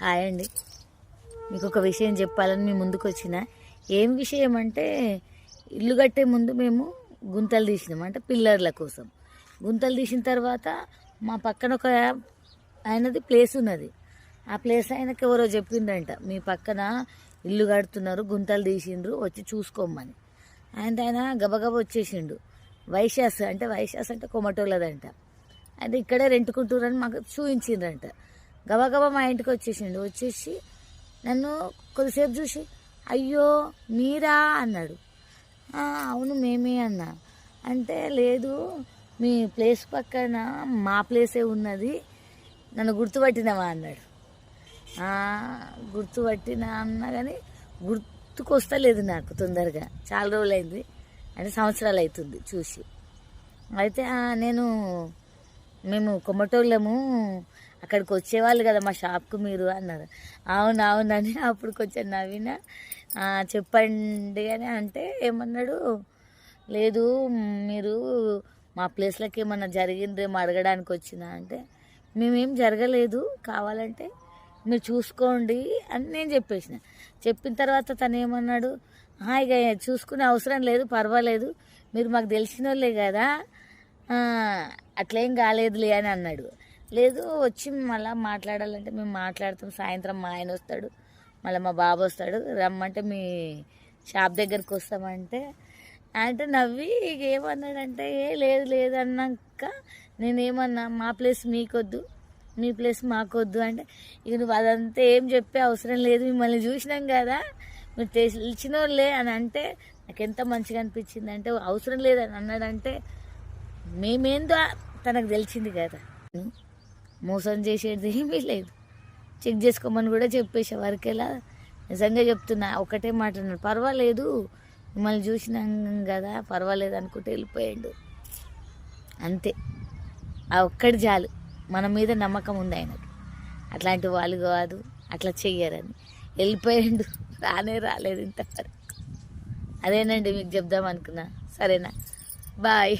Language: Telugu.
హాయ్ అండి. మీకు ఒక విషయం చెప్పాలని మీ ముందుకు వచ్చిన. ఏం విషయం అంటే, ఇల్లు కట్టే ముందు మేము గుంతలు తీసినాం, అంటే పిల్లర్ల కోసం. గుంతలు తీసిన తర్వాత మా పక్కన ఒక ఆయనది ప్లేస్ ఉన్నది. ఆ ప్లేస్ ఆయనకి ఎవరో చెప్పిండంట, మీ పక్కన ఇల్లు కడుతున్నారు, గుంతలు తీసిండ్రు, వచ్చి చూసుకోమని. ఆయన గబగబా వచ్చేసిండు. వైశాస్ అంటే కొమటోళ్ళదంట. అంటే ఇక్కడే రెంటుకుంటురని మాకు చూపించిండ్రంట. గబగబా మా ఇంటికి వచ్చేసి నన్ను కొద్దిసేపు చూసి, అయ్యో మీరా అన్నాడు. అవును మేమే అన్నా. అంటే లేదు, మీ ప్లేస్ పక్కన మా ప్లేసే ఉన్నది, నన్ను గుర్తుపట్టినవా అన్నాడు. గుర్తుపట్టినా అన్నా కానీ గుర్తుకొస్తలేదు నాకు తొందరగా. చాలా రోజులైంది, అంటే సంవత్సరాలు అవుతుంది చూసి. అయితే మేము కొమ్మటోళ్ళము, అక్కడికి వచ్చేవాళ్ళు కదా మా షాప్కు మీరు అన్నారు. అవునవునని అప్పుడు కొంచెం నవ్విన. చెప్పండి అని అంటే ఏమన్నాడు, లేదు మీరు మా ప్లేస్లోకి ఏమన్నా జరిగిందేమో అడగడానికి వచ్చినా అంటే, మేమేం జరగలేదు, కావాలంటే మీరు చూసుకోండి అని నేను చెప్పిన తర్వాత తను ఏమన్నాడు, ఇక చూసుకునే అవసరం లేదు, పర్వాలేదు, మీరు మాకు తెలిసిన వాళ్ళే కదా, అట్లేం కాలేదులే అని అన్నాడు. లేదు వచ్చి మళ్ళీ మాట్లాడాలంటే మేము మాట్లాడతాం, సాయంత్రం మా ఆయన వస్తాడు, మళ్ళీ మా బాబు వస్తాడు, రమ్మంటే మీ షాప్ దగ్గరికి వస్తామంటే నవ్వి ఇక ఏమన్నాడంటే, లేదు అన్నాక నేనేమన్నా మా ప్లేస్ మీకొద్దు, మీ ప్లేస్ మాకొద్దు అంటే, ఇక నువ్వు అదంతా ఏం చెప్పే అవసరం లేదు, మిమ్మల్ని చూసినాం కదా, మీరు తెలిసిన వాళ్ళే అని అంటే నాకు ఎంత మంచిగా అనిపించింది. అంటే అవసరం లేదని అన్నాడంటే మేమేందో తనకు తెలిసింది కదా. మోసం చేసేది ఏమీ లేదు, చెక్ చేసుకోమని కూడా చెప్పేసే వరకెలా. నిజంగా చెప్తున్నా, ఒకటే మాట అన్నాడు, పర్వాలేదు మిమ్మల్ని చూసినాం కదా, పర్వాలేదు అనుకుంటే వెళ్ళిపోయాడు. అంతే, ఆ ఒక్కటి చాలు, మన మీద నమ్మకం ఉంది ఆయనకు. అట్లాంటి వాళ్ళు కాదు, అట్లా చెయ్యరని వెళ్ళిపోయాడు. రాలేదు ఇంతవరకు. అదేనండి మీకు చెప్దాం అనుకున్నా. సరేనా, బాయ్.